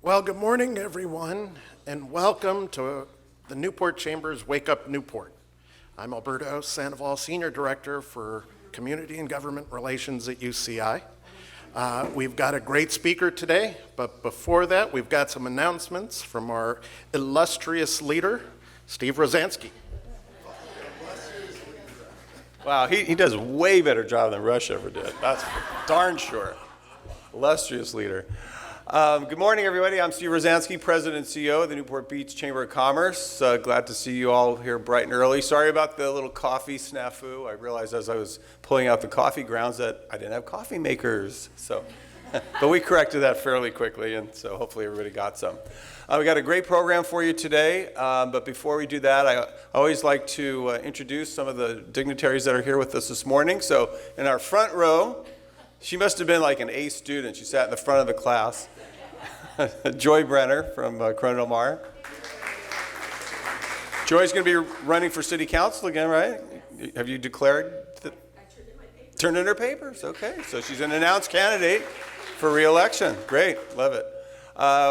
Well, good morning, everyone, and welcome to the Newport Chamber's Wake Up Newport. I'm Alberto Sandoval, Senior Director for Community and Government Relations at UCI. We've got a great speaker today, but before that, we've got some announcements from our illustrious leader, Steve Rozanski. Wow, he does a way better job than Rush ever did. That's darn sure. Illustrious leader. Good morning, everybody. I'm Steve Rozanski, President and CEO of the Newport Beach Chamber of Commerce. Glad to see you all here bright and early. Sorry about the little coffee snafu. I realized as I was pulling out the coffee grounds that I didn't have coffee makers. But we corrected that fairly quickly, and so hopefully everybody got some. We got a great program for you today, but before we do that, I always like to introduce some of the dignitaries that are here with us this morning. So in our front row, she must have been like an A student. She sat in the front of the class. Joy Brenner from Corona Del Mar. Joy's going to be running for city council again, right? Have you declared? Turned in her papers. Okay, so she's an announced candidate for re-election. Great, love it.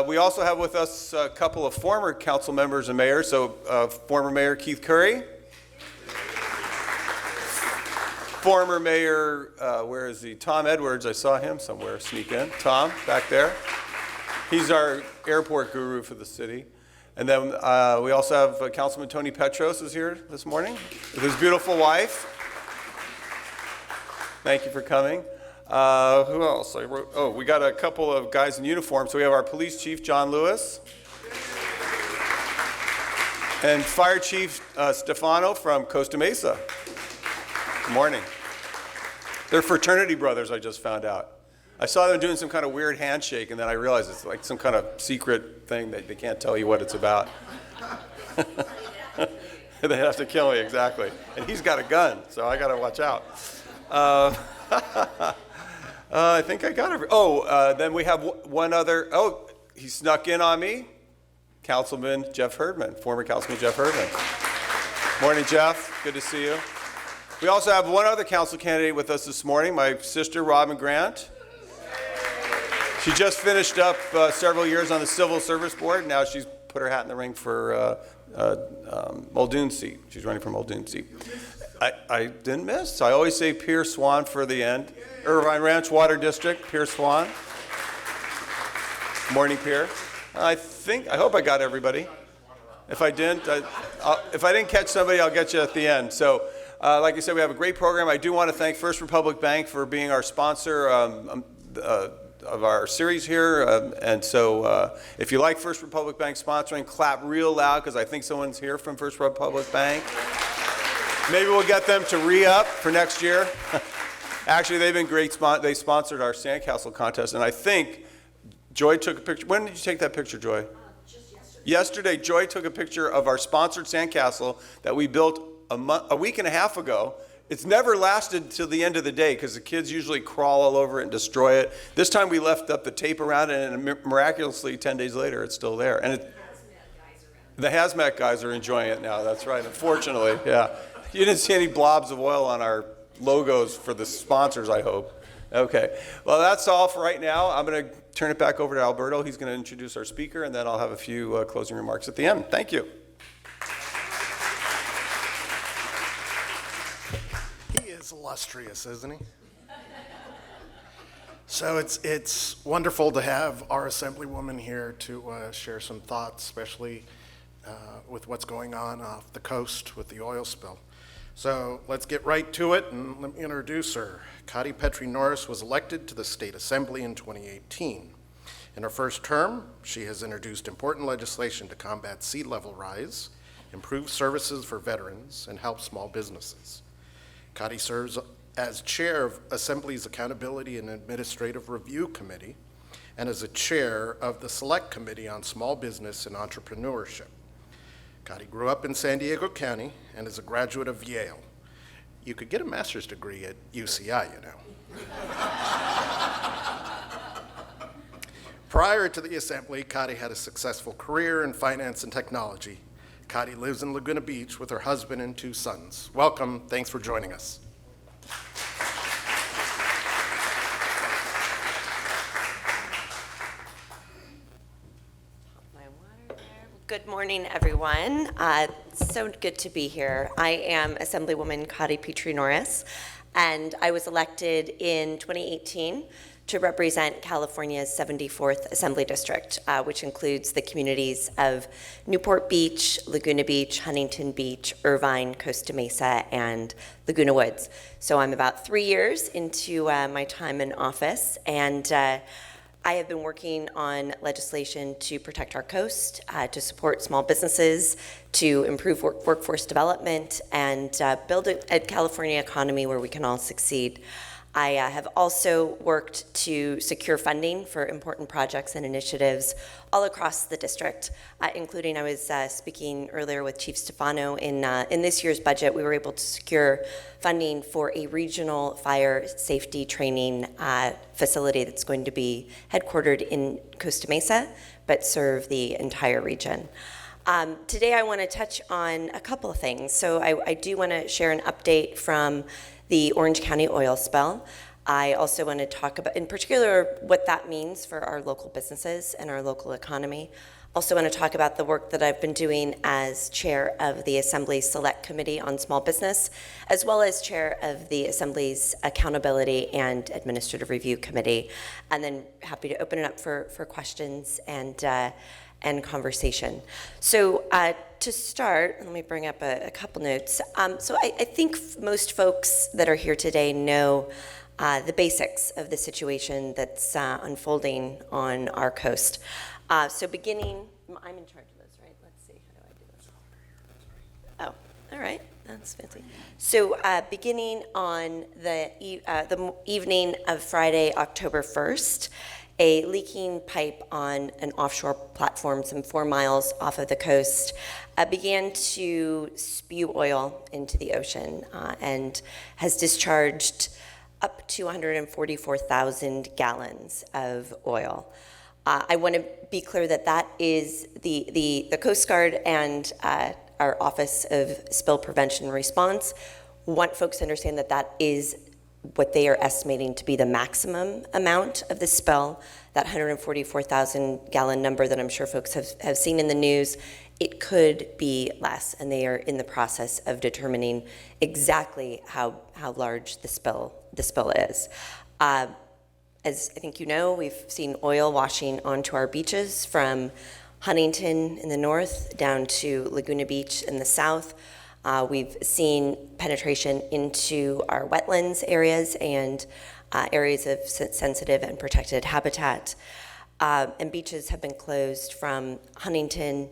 We also have with us a couple of former council members and mayors. So former Mayor Keith Curry. Former Mayor, where is he? Tom Edwards. I saw him somewhere sneak in. Tom, back there. He's our airport guru for the city. And then we also have Councilman Tony Petros is here this morning with his beautiful wife. Thank you for coming. Who else? We got a couple of guys in uniform. So we have our police chief, John Lewis. And fire chief Stefano from Costa Mesa. Good morning. They're fraternity brothers, I just found out. I saw them doing some kind of weird handshake, and then I realized it's like some kind of secret thing that they can't tell you what it's about. They have to kill me, exactly. And he's got a gun, so I got to watch out. I think I got it. Then we have one other. Oh, he snuck in on me. Councilman Jeff Herdman, former Councilman Jeff Herdman. Morning, Jeff. Good to see you. We also have one other council candidate with us this morning, my sister, Robin Grant. She just finished up several years on the Civil Service Board. Now she's put her hat in the ring for Muldoon seat. She's running for Muldoon seat. I didn't miss. I always say Pierce Swan for the end. Irvine Ranch Water District, Pierce Swan. Morning, Pierre. I hope I got everybody. If I didn't catch somebody, I'll get you at the end. So, like I said, we have a great program. I do want to thank First Republic Bank for being our sponsor of our series here. And so if you like First Republic Bank sponsoring, clap real loud because I think someone's here from First Republic Bank. Maybe we'll get them to re-up for next year. Actually, they've been great. They sponsored our sandcastle contest, and I think Joy took a picture. When did you take that picture, Joy? Just yesterday. Yesterday, Joy took a picture of our sponsored sandcastle that we built a week and a half ago. It's never lasted till the end of the day because the kids usually crawl all over it and destroy it. This time we left up the tape around it, and miraculously 10 days later it's still there. And the hazmat guys are enjoying it now. That's right, unfortunately. Yeah. You didn't see any blobs of oil on our logos for the sponsors, I hope. Okay. Well, that's all for right now. I'm going to turn it back over to Alberto. He's going to introduce our speaker, and then I'll have a few closing remarks at the end. Thank you. Illustrious, isn't he? So it's wonderful to have our Assemblywoman here to share some thoughts, especially with what's going on off the coast with the oil spill. So let's get right to it, and let me introduce her. Cottie Petrie Norris was elected to the State Assembly in 2018. In her first term, she has introduced important legislation to combat sea level rise, improve services for veterans, and help small businesses. Cottie serves as chair of Assembly's Accountability and Administrative Review Committee and as a chair of the Select Committee on Small Business and Entrepreneurship. Cottie grew up in San Diego County and is a graduate of Yale. You could get a master's degree at UCI, you know. Prior to the Assembly, Cottie had a successful career in finance and technology. Cottie lives in Laguna Beach with her husband and 2 sons. Welcome, thanks for joining us. Good morning, everyone. So good to be here. I am Assemblywoman Cottie Petrie Norris, and I was elected in 2018 to represent California's 74th Assembly District, which includes the communities of Newport Beach, Laguna Beach, Huntington Beach, Irvine, Costa Mesa, and Laguna Woods. So I'm about 3 years into my time in office, and I have been working on legislation to protect our coast, to support small businesses, to improve workforce development, and build a California economy where we can all succeed. I have also worked to secure funding for important projects and initiatives all across the district, including I was speaking earlier with Chief Stefano. In this year's budget, we were able to secure funding for a regional fire safety training facility that's going to be headquartered in Costa Mesa, but serve the entire region. Today I want to touch on a couple of things. So I do want to share an update from the Orange County oil spill. I also want to talk about, in particular, what that means for our local businesses and our local economy. Also want to talk about the work that I've been doing as chair of the Assembly's Select Committee on Small Business, as well as chair of the Assembly's Accountability and Administrative Review Committee. And then happy to open it up for questions and conversation. So to start, let me bring up a couple notes. So I think most folks that are here today know the basics of the situation that's unfolding on our coast. So beginning, I'm in charge of this, right? Let's see, how do I do this? Oh, all right, that's fancy. So beginning on the evening of Friday, October 1st, a leaking pipe on an offshore platform some 4 miles off of the coast began to spew oil into the ocean and has discharged up to 144,000 gallons of oil. I want to be clear that that is the Coast Guard and our Office of Spill Prevention and Response want folks to understand that that is what they are estimating to be the maximum amount of the spill, that 144,000 gallon number that I'm sure folks have seen in the news. It could be less, and they are in the process of determining exactly how large the spill is. As I think you know, we've seen oil washing onto our beaches from Huntington in the north down to Laguna Beach in the south. We've seen penetration into our wetlands areas and areas of sensitive and protected habitat. And beaches have been closed from Huntington.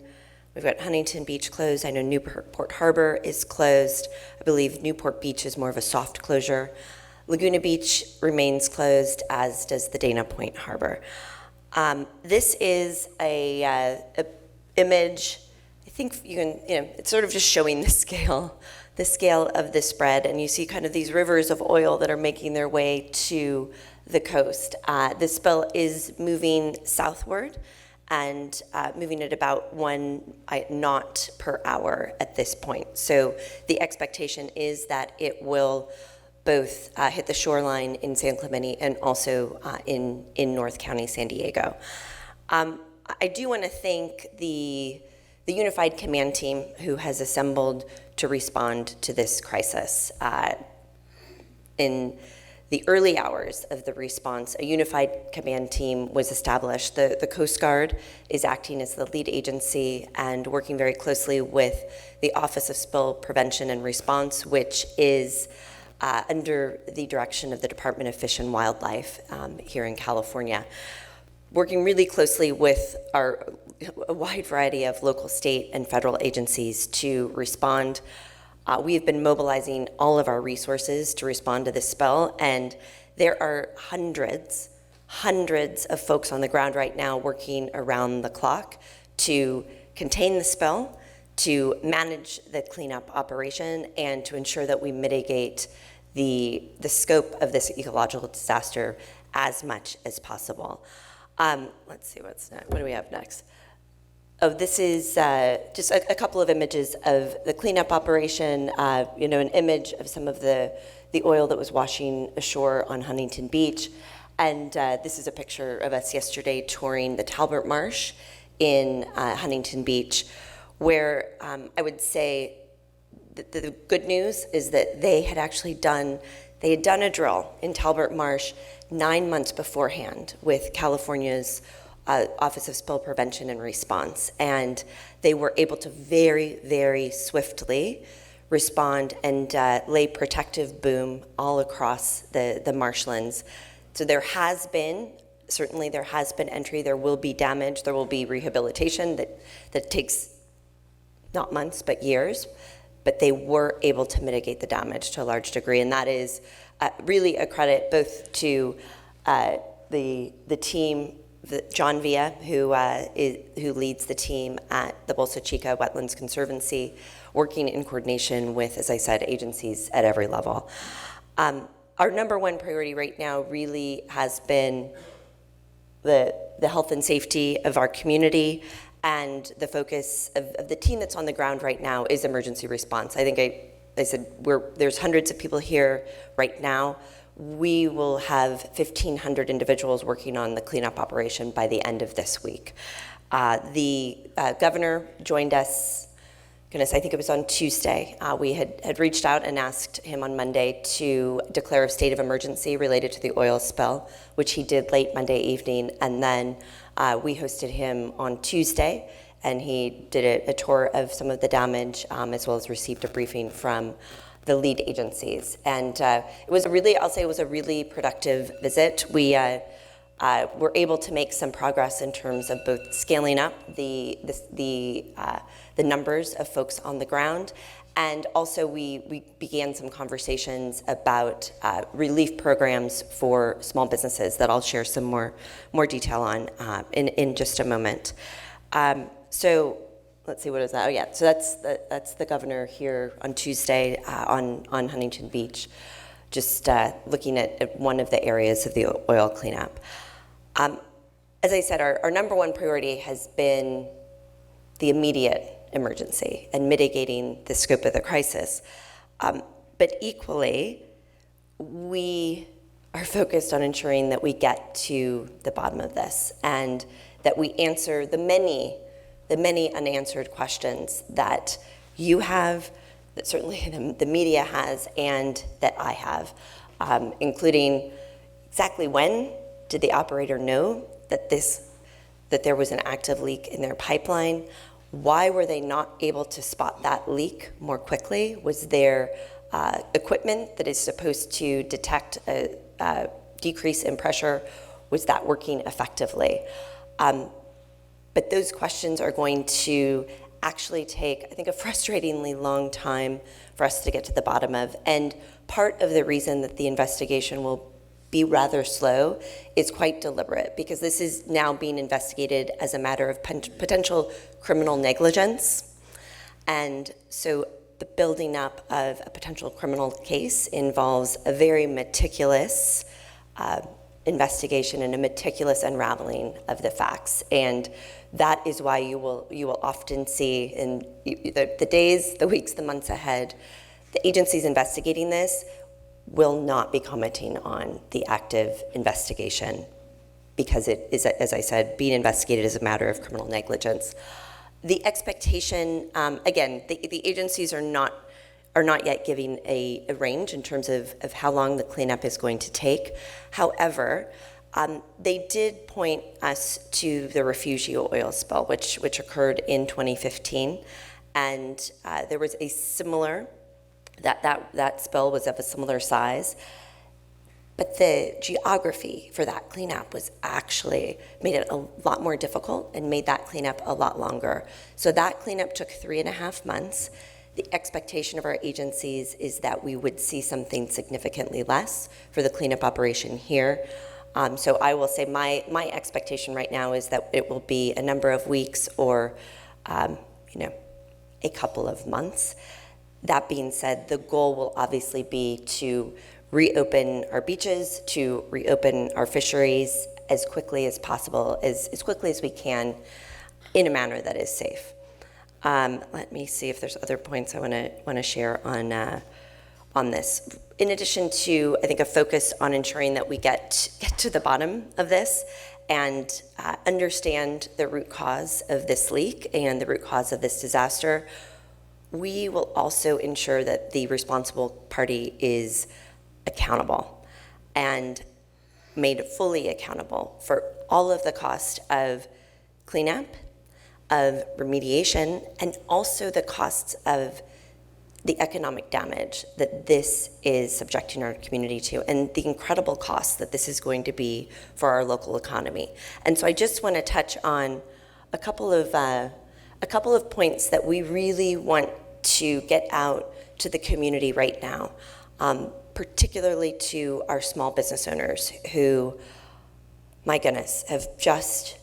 We've got Huntington Beach closed. I know Newport Harbor is closed. I believe Newport Beach is more of a soft closure. Laguna Beach remains closed, as does the Dana Point Harbor. This is a image. I think you can, it's sort of just showing the scale of the spread, and you see kind of these rivers of oil that are making their way to the coast. The spill is moving southward and moving at about 1 knot per hour at this point. So the expectation is that it will both hit the shoreline in San Clemente and also in North County, San Diego. I do want to thank the Unified Command Team who has assembled to respond to this crisis. In the early hours of the response, a Unified Command Team was established. The Coast Guard is acting as the lead agency and working very closely with the Office of Spill Prevention and Response, which is under the direction of the Department of Fish and Wildlife here in California. Working really closely with a wide variety of local, state, and federal agencies to respond. We have been mobilizing all of our resources to respond to this spill, and there are hundreds of folks on the ground right now working around the clock to contain the spill, to manage the cleanup operation, and to ensure that we mitigate the scope of this ecological disaster as much as possible. Let's see what's next. What do we have next? Oh, this is just a couple of images of the cleanup operation. An image of some of the oil that was washing ashore on Huntington Beach, and this is a picture of us yesterday touring the Talbert Marsh in Huntington Beach, where I would say the good news is that they had done a drill in Talbot Marsh 9 months beforehand with California's Office of Spill Prevention and Response, and they were able to very, very swiftly respond and lay protective boom all across the marshlands. So there has been entry, there will be damage, there will be rehabilitation that takes not months but years, but they were able to mitigate the damage to a large degree, and that is really a credit both to the team, John Villa, who leads the team at the Bolsa Chica Wetlands Conservancy, working in coordination with, as I said, agencies at every level. Our number one priority right now really has been the health and safety of our community, and the focus of the team that's on the ground right now is emergency response. I think I said there's hundreds of people here right now. We will have 1,500 individuals working on the cleanup operation by the end of this week. The governor joined us, I think it was on Tuesday. We had reached out and asked him on Monday to declare a state of emergency related to the oil spill, which he did late Monday evening, and then we hosted him on Tuesday, and he did a tour of some of the damage, as well as received a briefing from the lead agencies. And it was a really productive visit. We were able to make some progress in terms of both scaling up the numbers of folks on the ground, and also we began some conversations about relief programs for small businesses that I'll share some more detail on in just a moment. So let's see, what is that? Oh yeah, so that's the governor here on Tuesday on Huntington Beach, just looking at one of the areas of the oil cleanup. As I said, our number one priority has been the immediate emergency and mitigating the scope of the crisis. But equally, we are focused on ensuring that we get to the bottom of this and that we answer the many unanswered questions that you have, that certainly the media has, and that I have, including exactly when did the operator know that there was an active leak in their pipeline? Why were they not able to spot that leak more quickly? Was there equipment that is supposed to detect a decrease in pressure? Was that working effectively? But those questions are going to actually take, I think, a frustratingly long time for us to get to the bottom of. And part of the reason that the investigation will be rather slow is quite deliberate, because this is now being investigated as a matter of potential criminal negligence. And so the building up of a potential criminal case involves a very meticulous investigation and a meticulous unraveling of the facts. And that is why you will often see in the days, the weeks, the months ahead, the agencies investigating this will not be commenting on the active investigation, because it is, as I said, being investigated as a matter of criminal negligence. The expectation, again, the agencies are not yet giving a range in terms of how long the cleanup is going to take. However, they did point us to the Refugio oil spill, which occurred in 2015, and there was a similar, that spill was of a similar size, but the geography for that cleanup was actually made it a lot more difficult and made that cleanup a lot longer. So that cleanup took 3.5 months. The expectation of our agencies is that we would see something significantly less for the cleanup operation here. So I will say my expectation right now is that it will be a number of weeks or a couple of months. That being said, the goal will obviously be to reopen our beaches, to reopen our fisheries as quickly as possible, as quickly as we can, in a manner that is safe. Let me see if there's other points I want to share on this. In addition to, I think, a focus on ensuring that we get to the bottom of this and understand the root cause of this leak and the root cause of this disaster, we will also ensure that the responsible party is accountable and made fully accountable for all of the cost of cleanup, of remediation, and also the costs of the economic damage that this is subjecting our community to, and the incredible costs that this is going to be for our local economy. And so I just want to touch on a couple of points that we really want to get out to the community right now, particularly to our small business owners who, my goodness, have just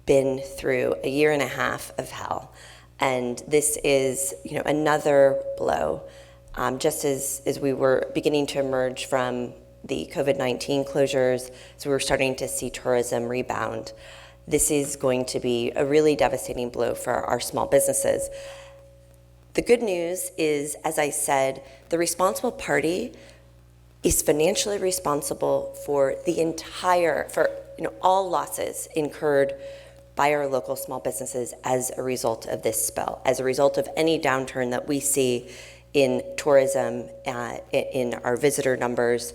been through a year and a half of hell. And this is, another blow. Just as we were beginning to emerge from the COVID-19 closures, so we were starting to see tourism rebound, this is going to be a really devastating blow for our small businesses. The good news is, as I said, the responsible party is financially responsible for all losses incurred by our local small businesses as a result of this spill, as a result of any downturn that we see in tourism, in our visitor numbers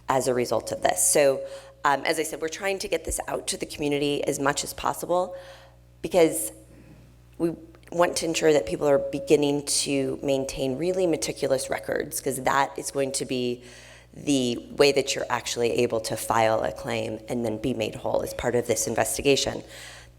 as a result of this. So, as I said, we're trying to get this out to the community as much as possible because we want to ensure that people are beginning to maintain really meticulous records, because that is going to be the way that you're actually able to file a claim and then be made whole as part of this investigation.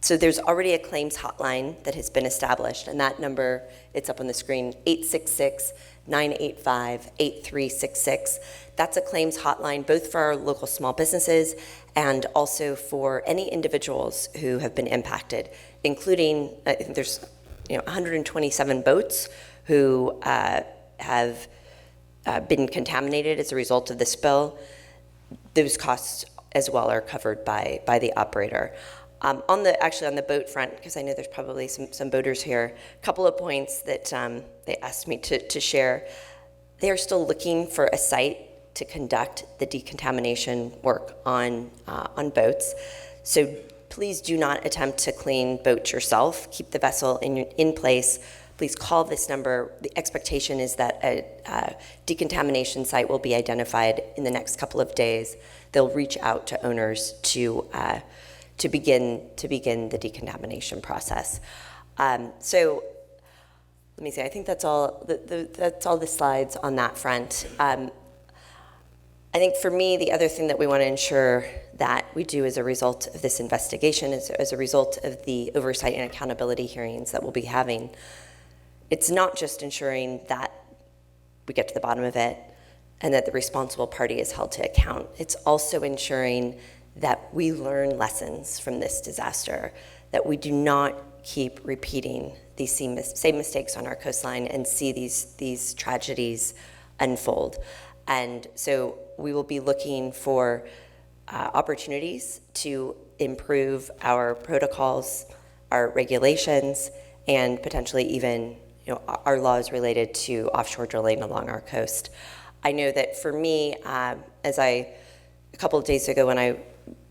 So there's already a claims hotline that has been established, and that number, it's up on the screen, 866-985-8366. That's a claims hotline both for our local small businesses and also for any individuals who have been impacted, including, I think there's 127 boats who have been contaminated as a result of the spill. Those costs as well are covered by the operator. On the boat front, because I know there's probably some boaters here, a couple of points that they asked me to share. They are still looking for a site to conduct the decontamination work on boats. So please do not attempt to clean boats yourself. Keep the vessel in place. Please call this number. The expectation is that a decontamination site will be identified in the next couple of days. They'll reach out to owners to begin the decontamination process. So let me see. I think that's all. That's all the slides on that front. I think for me, the other thing that we want to ensure that we do as a result of this investigation, as a result of the oversight and accountability hearings that we'll be having, it's not just ensuring that we get to the bottom of it and that the responsible party is held to account. It's also ensuring that we learn lessons from this disaster, that we do not keep repeating these same mistakes on our coastline and see these tragedies unfold. And so we will be looking for opportunities to improve our protocols, our regulations, and potentially even our laws related to offshore drilling along our coast. I know that for me, a couple of days ago when I,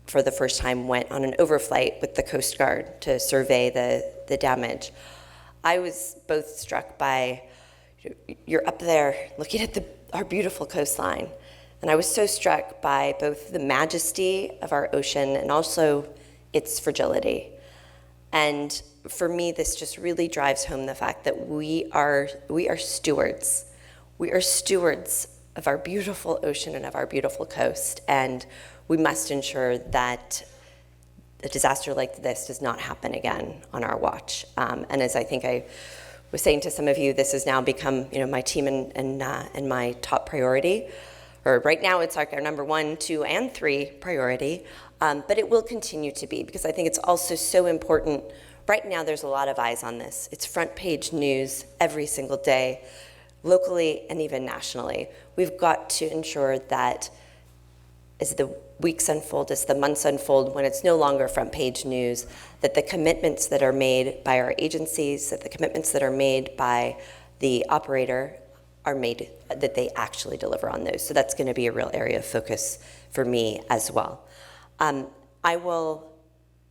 for the first time, went on an overflight with the Coast Guard to survey the damage, I was both struck by, you're up there looking at our beautiful coastline, and I was so struck by both the majesty of our ocean and also its fragility. And for me, this just really drives home the fact that we are stewards. We are stewards of our beautiful ocean and of our beautiful coast, and we must ensure that a disaster like this does not happen again on our watch. And as I think I was saying to some of you, this has now become my team and my top priority. Or right now it's like our number 1, 2, and 3 priority, but it will continue to be, because I think it's also so important. Right now there's a lot of eyes on this. It's front page news every single day, locally and even nationally. We've got to ensure that as the weeks unfold, as the months unfold, when it's no longer front page news, that the commitments that are made by our agencies, that the commitments that are made by the operator are made, that they actually deliver on those. So that's going to be a real area of focus for me as well. I will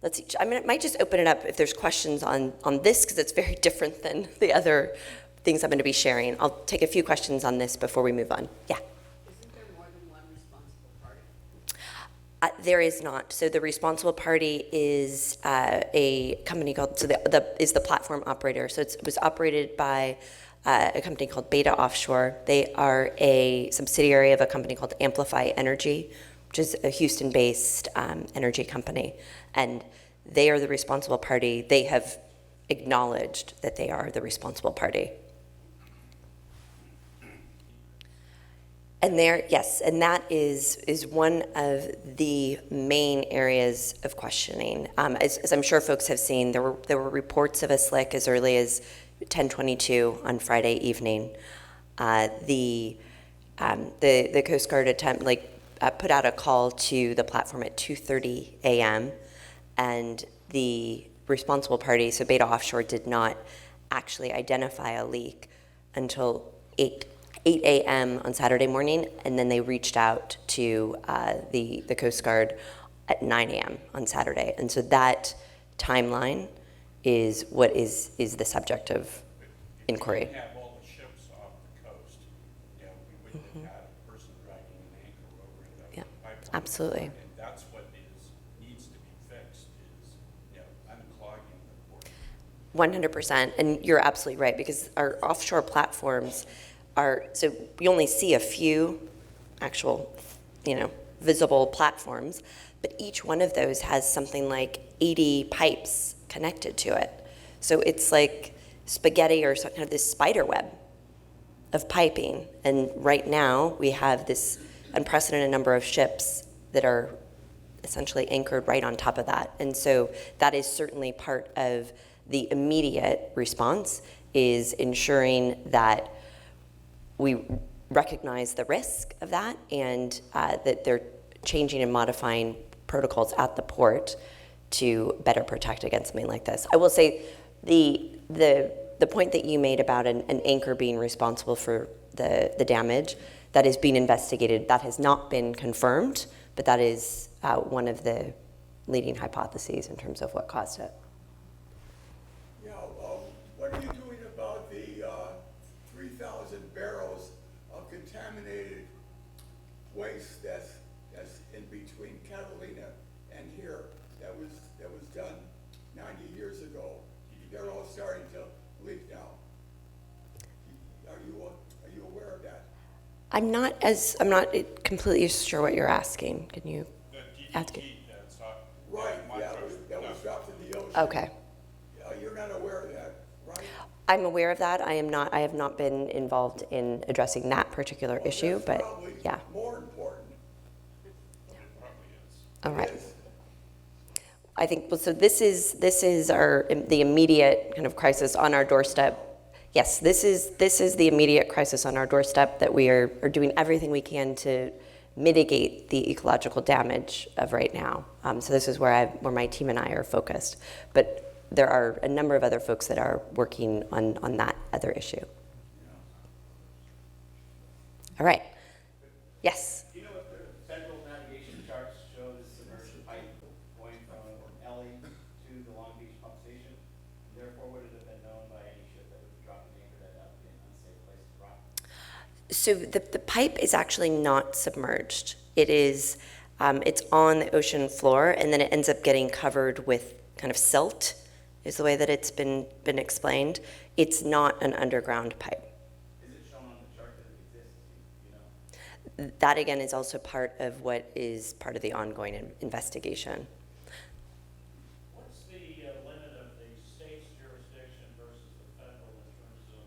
let's see, I might just open it up if there's questions on this, because it's very different than the other things I'm going to be sharing. I'll take a few questions on this before we move on. Yeah. Isn't there more than one responsible party? There is not. So the responsible party is a company called, so is the platform operator. So it was operated by a company called Beta Offshore. They are a subsidiary of a company called Amplify Energy, which is a Houston-based energy company. And they are the responsible party. They have acknowledged that they are the responsible party. And yes, and that is one of the main areas of questioning. As I'm sure folks have seen, there were reports of a slick as early as 10:22 on Friday evening. The Coast Guard put out a call to the platform at 2:30 a.m. and the responsible party, so Beta Offshore, did not actually identify a leak until 8 a.m. on Saturday morning, and then they reached out to the Coast Guard at 9 a.m. on Saturday. And so that timeline is what is the subject of inquiry. If we have all the ships off the coast, you know, we wouldn't have had a person dragging an anchor over the Yeah, pipeline. absolutely. And that's what needs to be fixed is, you know, unclogging the port. 100%, and you're absolutely right, because our offshore platforms so we only see a few actual, visible platforms, but each one of those has something like 80 pipes connected to it. So it's like spaghetti or kind of this spider web of piping. And right now we have this unprecedented number of ships that are essentially anchored right on top of that. And so that is certainly part of the immediate response, is ensuring that we recognize the risk of that, and that they're changing and modifying protocols at the port to better protect against something like this. I will say the point that you made about an anchor being responsible for the damage, that is being investigated. That has not been confirmed, but that is one of the leading hypotheses in terms of what caused it. Yeah, what are you doing about the 3,000 barrels of contaminated waste that's in between Catalina and here that was done 90 years ago? They're all starting to leak now. Are you aware of that? I'm not completely sure what you're asking. Can you ask it? That's Right, yeah, that was dropped in the ocean. Okay. You're not aware of that, right? I'm aware of that. I have not been involved in addressing that particular issue, That's but probably yeah. more important. All right. Is- I think, well, so this is the immediate kind of crisis on our doorstep. Yes, this is the immediate crisis on our doorstep that we are doing everything we can to mitigate the ecological damage of right now. So this is where my team and I are focused. But there are a number of other folks that are working on that other issue. All right. Yes. Do you know if the federal navigation charts show the submerged pipe going from Ellie to the Long Beach pump station? Therefore, would it have been known by any ship that would drop an anchor that would be an unsafe place to drop? So the pipe is actually not submerged. It is, it's on the ocean floor, and then it ends up getting covered with kind of silt, is the way that it's been explained. It's not an underground pipe. Is it shown on the chart that it exists? Do you know? That, again, is also part of what is part of the ongoing investigation. What's the limit of the state's jurisdiction versus the federal in terms of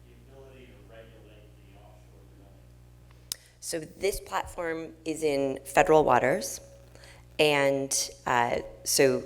the ability to regulate the offshore drilling? So this platform is in federal waters, and so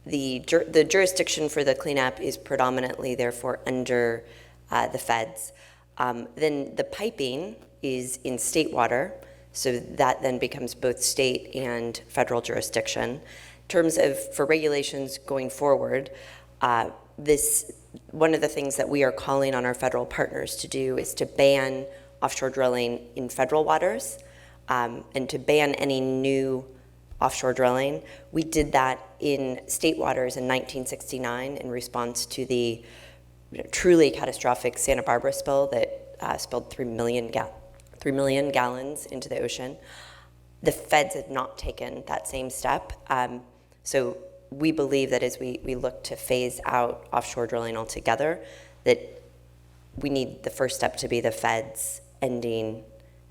the jurisdiction for the cleanup is predominantly, therefore, under the feds. Then the piping is in state water, so that then becomes both state and federal jurisdiction. In terms of, for regulations going forward, one of the things that we are calling on our federal partners to do is to ban offshore drilling in federal waters, and to ban any new offshore drilling. We did that in state waters in 1969 in response to the truly catastrophic Santa Barbara spill that spilled 3 million gallons into the ocean. The feds had not taken that same step. So we believe that as we look to phase out offshore drilling altogether, that we need the first step to be the feds ending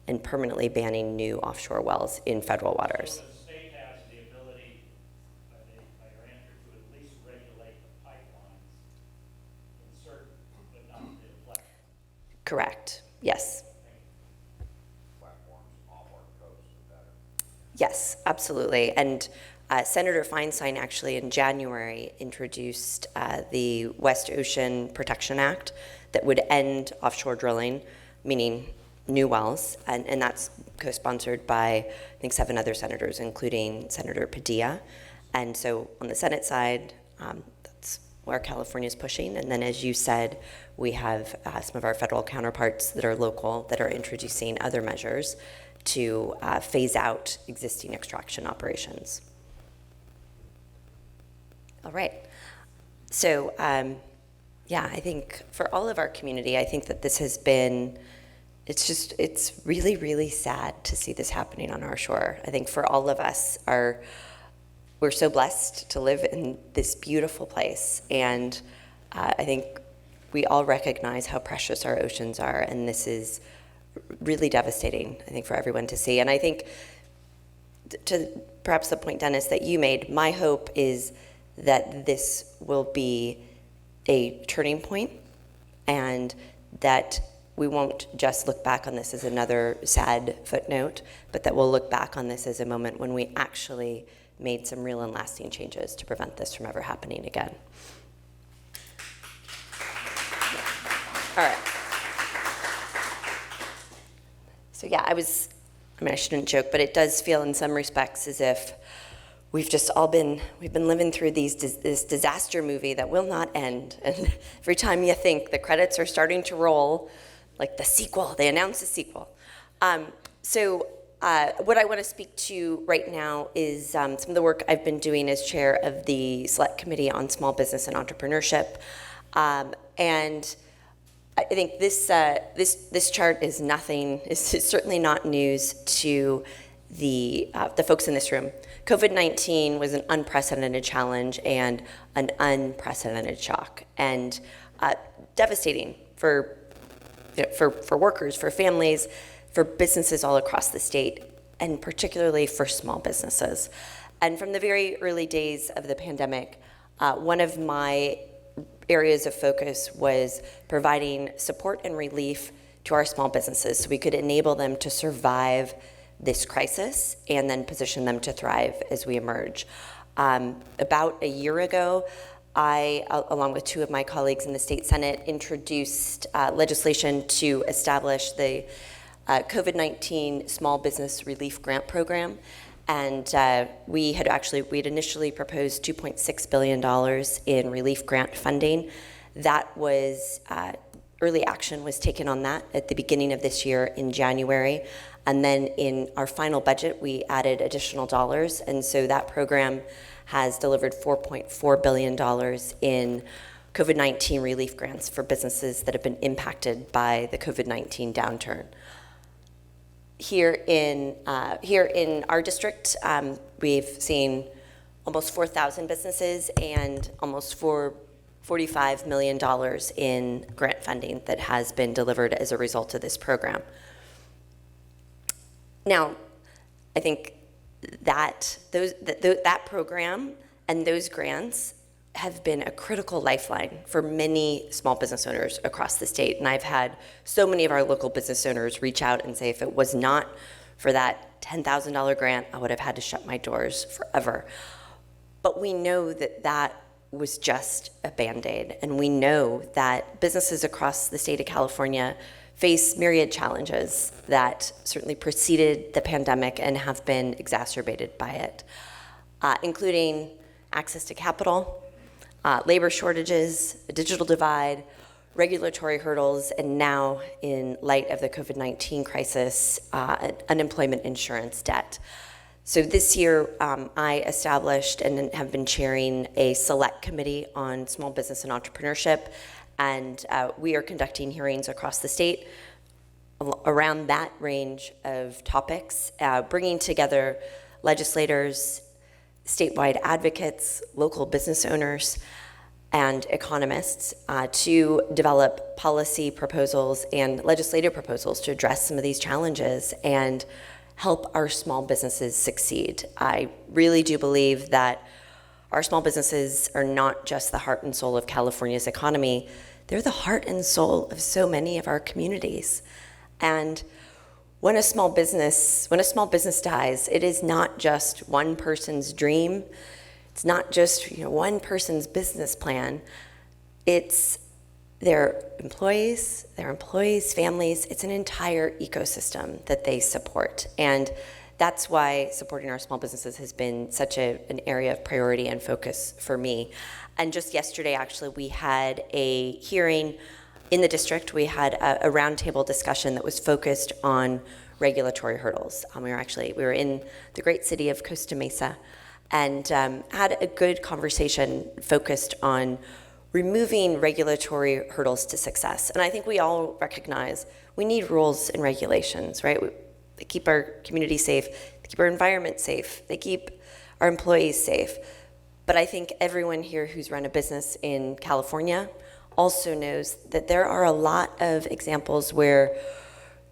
and permanently banning new offshore wells in federal waters. So the state has the ability, by your answer, to at least regulate the pipelines in certain, but not the deflection. Correct, yes. Platforms off our coast are better. Yes, absolutely. And Senator Feinstein actually in January introduced the West Ocean Protection Act that would end offshore drilling, meaning new wells, and that's co-sponsored by, I think, 7 other senators, including Senator Padilla. And so on the Senate side, that's where California is pushing. And then, as you said, we have some of our federal counterparts that are local that are introducing other measures to phase out existing extraction operations. All right. So, yeah, I think for all of our community, I think that this has been, it's really, really sad to see this happening on our shore. I think for all of us, we're so blessed to live in this beautiful place. And I think we all recognize how precious our oceans are. And this is really devastating, I think, for everyone to see. And I think to perhaps the point, Dennis, that you made, my hope is that this will be a turning point and that we won't just look back on this as another sad footnote, but that we'll look back on this as a moment when we actually made some real and lasting changes to prevent this from ever happening again. All right. So yeah, I shouldn't joke, but it does feel in some respects as if we've been living through this disaster movie that will not end. And every time you think the credits are starting to roll, like the sequel, they announce a sequel. So what I want to speak to right now is some of the work I've been doing as chair of the Select Committee on Small Business and Entrepreneurship. And I think this chart is nothing. It's certainly not news to the folks in this room. COVID-19 was an unprecedented challenge and an unprecedented shock, and devastating for workers, for families, for businesses all across the state, and particularly for small businesses. And from the very early days of the pandemic, one of my areas of focus was providing support and relief to our small businesses so we could enable them to survive this crisis and then position them to thrive as we emerge. About a year ago, I, along with 2 of my colleagues in the state Senate, introduced legislation to establish the COVID-19 Small Business Relief Grant Program. And we had initially proposed $2.6 billion in relief grant funding. That was, early action was taken on that at the beginning of this year in January. And then in our final budget, we added additional dollars. And so that program has delivered $4.4 billion in COVID-19 relief grants for businesses that have been impacted by the COVID-19 downturn. Here in our district, we've seen almost 4,000 businesses and almost $45 million in grant funding that has been delivered as a result of this program. Now, I think that that program and those grants have been a critical lifeline for many small business owners across the state. And I've had so many of our local business owners reach out and say, if it was not for that $10,000 grant, I would have had to shut my doors forever. But we know that that was just a Band-Aid. And we know that businesses across the state of California face myriad challenges that certainly preceded the pandemic and have been exacerbated by it, including access to capital, labor shortages, a digital divide, regulatory hurdles, and now, in light of the COVID-19 crisis, unemployment insurance debt. So this year, I established and have been chairing a select committee on small business and entrepreneurship, and we are conducting hearings across the state around that range of topics, bringing together legislators, statewide advocates, local business owners, and economists to develop policy proposals and legislative proposals to address some of these challenges and help our small businesses succeed. I really do believe that our small businesses are not just the heart and soul of California's economy, they're the heart and soul of so many of our communities. And when a small business dies, it is not just one person's dream. It's not just one person's business plan. It's their employees, families. It's an entire ecosystem that they support. And that's why supporting our small businesses has been such an area of priority and focus for me. And just yesterday, actually, we had a hearing in the district. We had a roundtable discussion that was focused on regulatory hurdles. We were in the great city of Costa Mesa and had a good conversation focused on removing regulatory hurdles to success. And I think we all recognize we need rules and regulations, right? They keep our community safe, they keep our environment safe, they keep our employees safe. But I think everyone here who's run a business in California also knows that there are a lot of examples where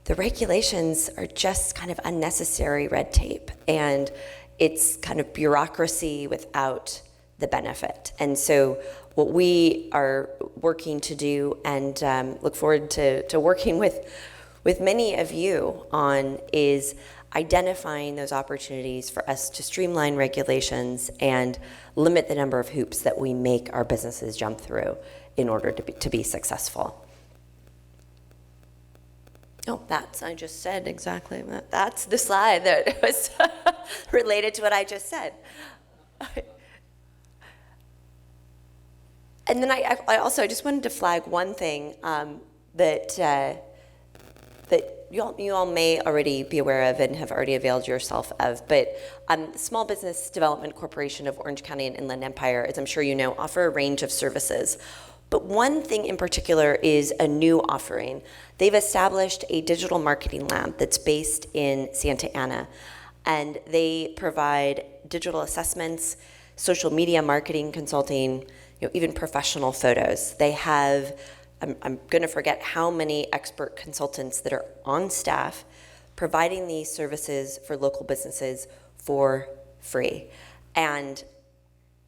the regulations are just kind of unnecessary red tape, and it's kind of bureaucracy without the benefit. And so what we are working to do, and look forward to working with many of you on, is identifying those opportunities for us to streamline regulations and limit the number of hoops that we make our businesses jump through in order to be successful. Oh, I just said exactly that. That's the slide that was related to what I just said. And then I also just wanted to flag one thing that you all may already be aware of and have already availed yourself of, but the Small Business Development Corporation of Orange County and Inland Empire, as I'm sure you know, offer a range of services. But one thing in particular is a new offering. They've established a digital marketing lab that's based in Santa Ana, and they provide digital assessments, social media marketing consulting, even professional photos. They have, I'm going to forget how many expert consultants that are on staff providing these services for local businesses for free. And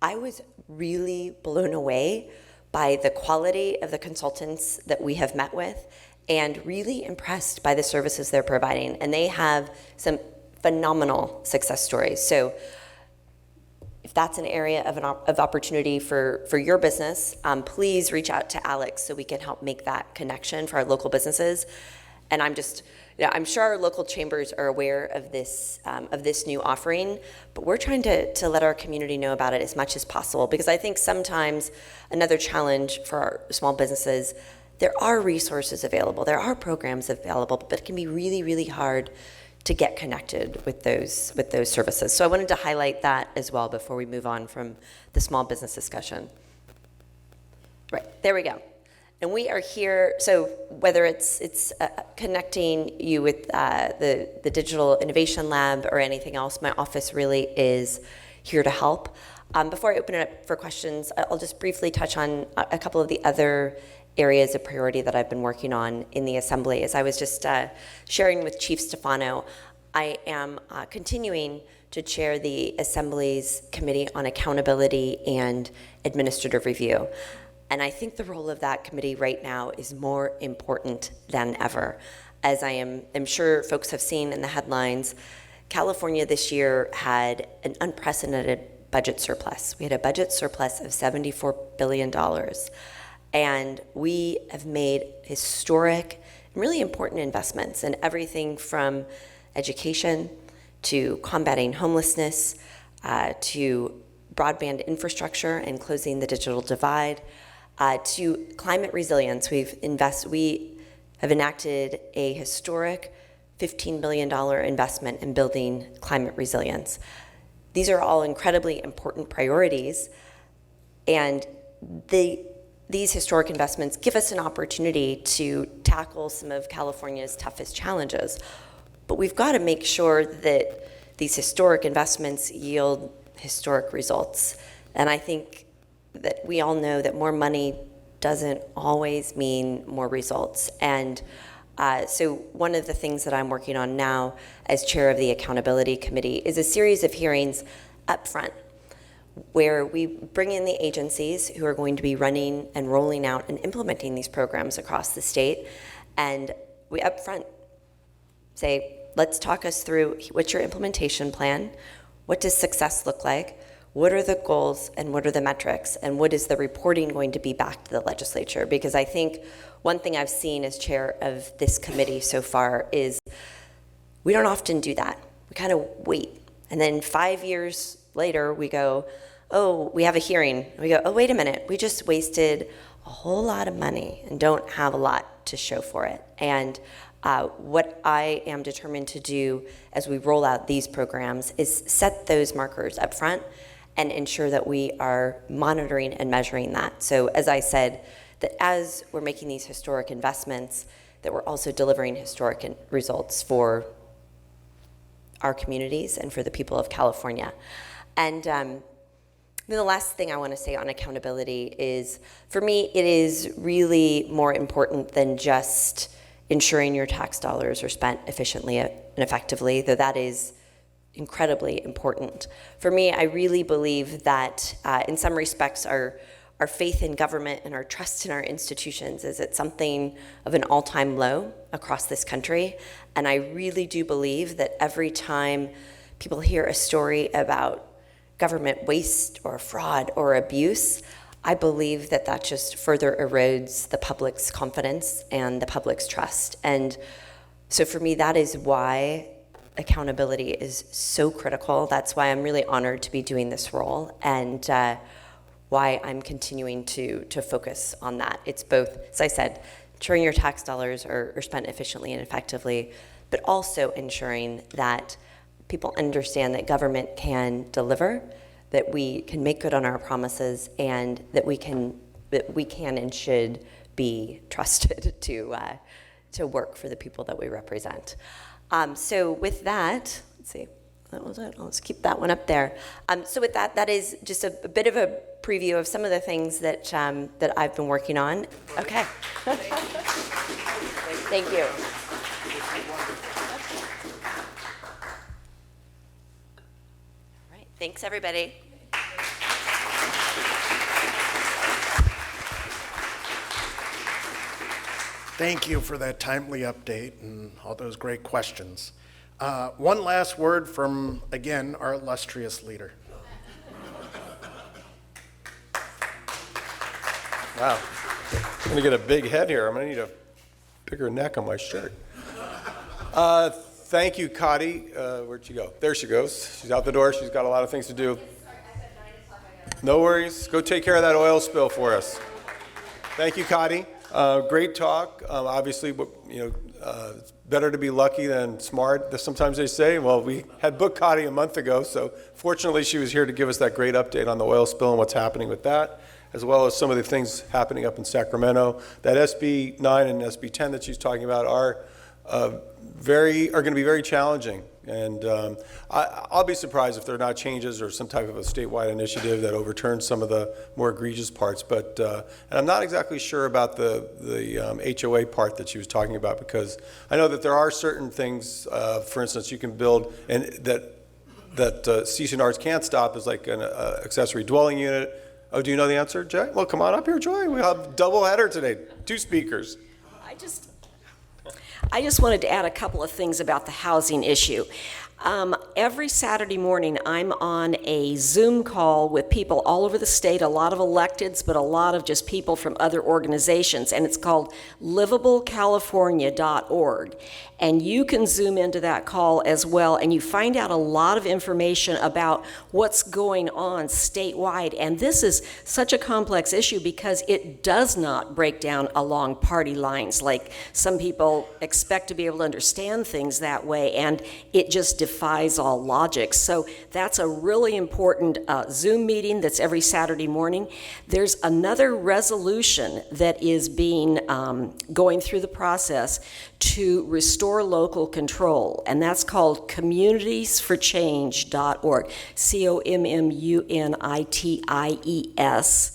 I was really blown away by the quality of the consultants that we have met with, and really impressed by the services they're providing. And they have some phenomenal success stories. So if that's an area of opportunity for your business, please reach out to Alex so we can help make that connection for our local businesses. And I'm sure our local chambers are aware of this new offering, but we're trying to let our community know about it as much as possible, because I think sometimes another challenge for our small businesses, there are resources available, there are programs available, but it can be really, really hard to get connected with those services. So I wanted to highlight that as well before we move on from the small business discussion. Right, there we go. And we are here, so whether it's connecting you with the Digital Innovation Lab or anything else, my office really is here to help. Before I open it up for questions, I'll just briefly touch on a couple of the other areas of priority that I've been working on in the Assembly. As I was just sharing with Chief Stefano, I am continuing to chair the Assembly's Committee on Accountability and Administrative Review. And I think the role of that committee right now is more important than ever. As I am sure folks have seen in the headlines, California this year had an unprecedented budget surplus. We had a budget surplus of $74 billion. And we have made historic and really important investments in everything from education to combating homelessness to broadband infrastructure and closing the digital divide, to climate resilience. We have enacted a historic $15 billion investment in building climate resilience. These are all incredibly important priorities, and these historic investments give us an opportunity to tackle some of California's toughest challenges. But we've got to make sure that these historic investments yield historic results. And I think that we all know that more money doesn't always mean more results. And so one of the things that I'm working on now as chair of the Accountability Committee is a series of hearings up front where we bring in the agencies who are going to be running and rolling out and implementing these programs across the state. And we up front say, let's talk us through what's your implementation plan, what does success look like, what are the goals and what are the metrics, and what is the reporting going to be back to the legislature? Because I think one thing I've seen as chair of this committee so far is we don't often do that. We kind of wait. And then 5 years later, we go, oh, we have a hearing. We go, oh, wait a minute. We just wasted a whole lot of money and don't have a lot to show for it. And what I am determined to do as we roll out these programs is set those markers up front and ensure that we are monitoring and measuring that. So as I said, that as we're making these historic investments, that we're also delivering historic results for our communities and for the people of California. And the last thing I want to say on accountability is, for me, it is really more important than just ensuring your tax dollars are spent efficiently and effectively, though that is incredibly important. For me, I really believe that in some respects our faith in government and our trust in our institutions is at something of an all-time low across this country. And I really do believe that every time people hear a story about government waste or fraud or abuse, I believe that that just further erodes the public's confidence and the public's trust. And so for me, that is why accountability is so critical. That's why I'm really honored to be doing this role, and why I'm continuing to focus on that. It's both, as I said, ensuring your tax dollars are spent efficiently and effectively, but also ensuring that people understand that government can deliver, that we can make good on our promises, and that we can and should be trusted to work for the people that we represent. So with that, let's see, that was it. Let's keep that one up there. So with that, that is just a bit of a preview of some of the things that that I've been working on. Okay. Thank you. All right. Thanks, everybody. Thank you for that timely update and all those great questions. One last word from, again, our illustrious leader. Wow. I'm going to get a big head here. I'm going to need a bigger neck on my shirt. Thank you, Cottie. Where'd she go? There she goes. She's out the door. She's got a lot of things to do. No worries. Go take care of that oil spill for us. Thank you, Cottie. Great talk. Obviously, it's better to be lucky than smart, sometimes they say. Well, we had booked Cottie a month ago, so fortunately she was here to give us that great update on the oil spill and what's happening with that, as well as some of the things happening up in Sacramento. That SB 9 and SB 10 that she's talking about are going to be very challenging. And I'll be surprised if there are not changes or some type of a statewide initiative that overturns some of the more egregious parts. But and I'm not exactly sure about the HOA part that she was talking about, because I know that there are certain things, for instance, you can build, and that CC&Rs can't stop, is like an accessory dwelling unit. Oh, do you know the answer, Jay? Well, come on up here, Joy. We have a double header today, 2 speakers. I just wanted to add a couple of things about the housing issue. every Saturday morning, I'm on a Zoom call with people all over the state, a lot of electeds, but a lot of just people from other organizations, and it's called livablecalifornia.org. And you can Zoom into that call as well, and you find out a lot of information about what's going on statewide. And this is such a complex issue because it does not break down along party lines like some people expect to be able to understand things that way, and it just defies all logic. So that's a really important Zoom meeting that's every Saturday morning. There's another resolution that is being going through the process to restore local control, and that's called Communitiesforchange.org, COMMUNITIES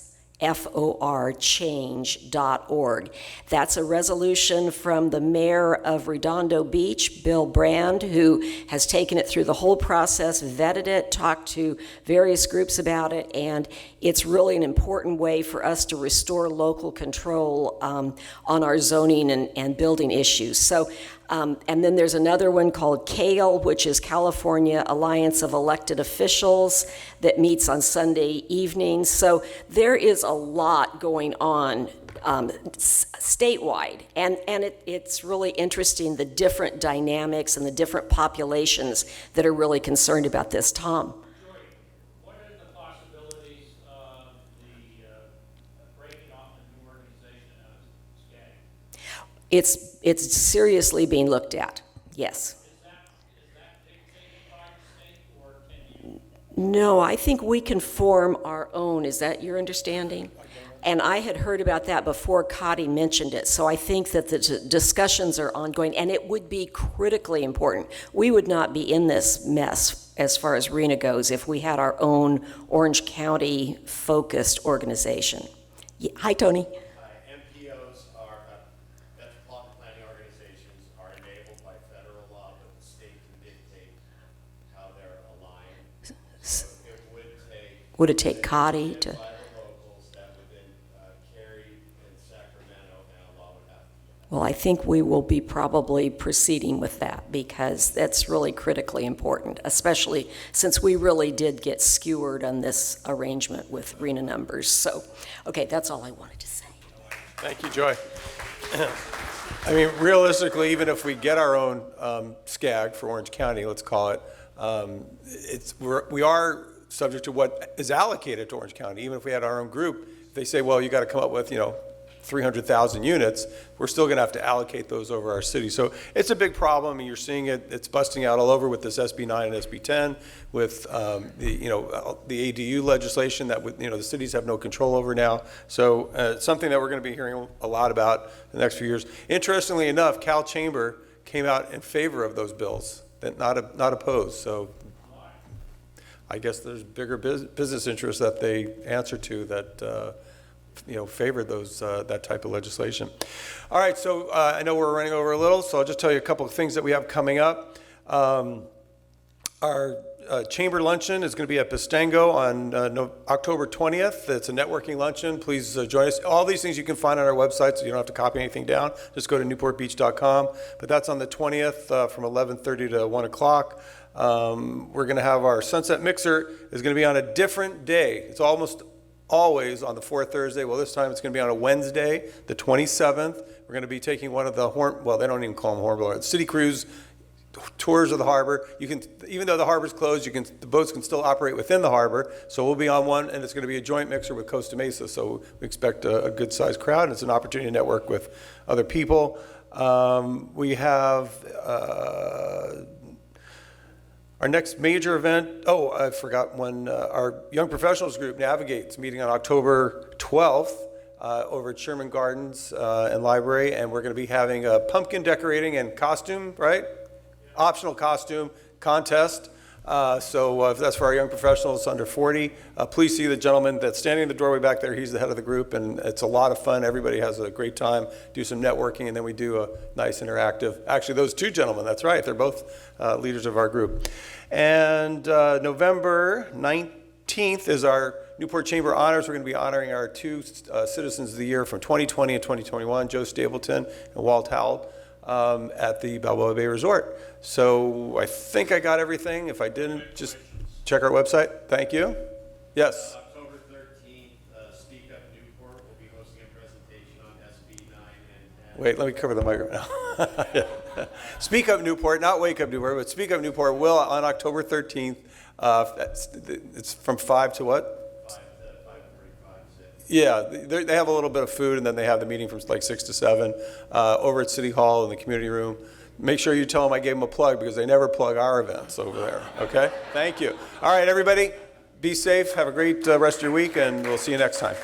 change.org. That's a resolution from the mayor of Redondo Beach, Bill Brand, who has taken it through the whole process, vetted it, talked to various groups about it, and it's really an important way for us to restore local control on our zoning and building issues. So, and then there's another one called CALE, which is California Alliance of Elected Officials, that meets on Sunday evenings. So there is a lot going on statewide, and it's really interesting, the different dynamics and the different populations that are really concerned about this. Tom? Joy, what are the possibilities of the breaking off a new organization out of SCAG? It's seriously being looked at, yes. Is that dictated by the state, or can you? No, I think we can form our own. Is that your understanding? And I had heard about that before Cottie mentioned it, so I think that the discussions are ongoing, and it would be critically important. We would not be in this mess as far as RENA goes if we had our own Orange County-focused organization. Yeah, hi, Tony. MPOs are, metropolitan planning organizations are enabled by federal law, but the state can dictate how they're aligned. So it Would it take Cottie to? by the locals that would then carry in Sacramento, and a law would have to be. Well, I think we will be probably proceeding with that because that's really critically important, especially since we really did get skewered on this arrangement with RENA numbers. So, okay, that's all I wanted to say. Thank you, Joy. I mean, realistically, even if we get our own SCAG for Orange County, let's call it, we are subject to what is allocated to Orange County. Even if we had our own group, if they say, well, you got to come up with, 300,000 units, we're still going to have to allocate those over our city. So it's a big problem, and you're seeing it's busting out all over with this SB 9 and SB 10, with the ADU legislation that the cities have no control over now. So it's something that we're going to be hearing a lot about in the next few years. Interestingly enough, Cal Chamber came out in favor of those bills, not opposed. So I guess there's bigger business interests that they answer to that favor those that type of legislation. All right, so I know we're running over a little, so I'll just tell you a couple of things that we have coming up. Our chamber luncheon is going to be at Pistango on October 20th. It's a networking luncheon. Please join us. All these things you can find on our website, so you don't have to copy anything down. Just go to newportbeach.com. But that's on the 20th from 11:30 to 1 o'clock. We're going to have our Sunset Mixer is going to be on a different day. It's almost always on the fourth Thursday. Well, this time it's going to be on a Wednesday, the 27th. We're going to be taking one of the they don't even call them hornblower, city cruise tours of the harbor. You can, even though the harbor's closed, the boats can still operate within the harbor. So we'll be on one, and it's going to be a joint mixer with Costa Mesa. So we expect a good sized crowd, and it's an opportunity to network with other people. We have our next major event, I forgot when, our Young Professionals Group Navigate's meeting on October 12th over at Sherman Gardens and Library, and we're going to be having a pumpkin decorating and costume, right? Optional costume contest. So that's for our young professionals under 40. Please see the gentleman that's standing in the doorway back there. He's the head of the group, and it's a lot of fun. Everybody has a great time. Do some networking, and then we do a nice interactive. Actually, those two gentlemen, that's right. They're both leaders of our group. And November 19th is our Newport Chamber Honors. We're going to be honoring our two Citizens of the Year from 2020 and 2021, Joe Stapleton and Walt Howell. at the Balboa Bay Resort. So I think I got everything. If I didn't, just check our website. Thank you. Yes? October 13th, Speak Up Newport will be hosting a presentation on SB 9 and Wait, let me cover the microphone. Speak Up Newport, not Wake Up Newport, but Speak Up Newport will on October 13th. It's from 5 to what? 5:45. Yeah, they have a little bit of food, and then they have the meeting from like 6 to 7 over at City Hall in the community room. Make sure you tell them I gave them a plug because they never plug our events over there, okay? Thank you. All right, everybody, be safe. Have a great rest of your week, and we'll see you next time.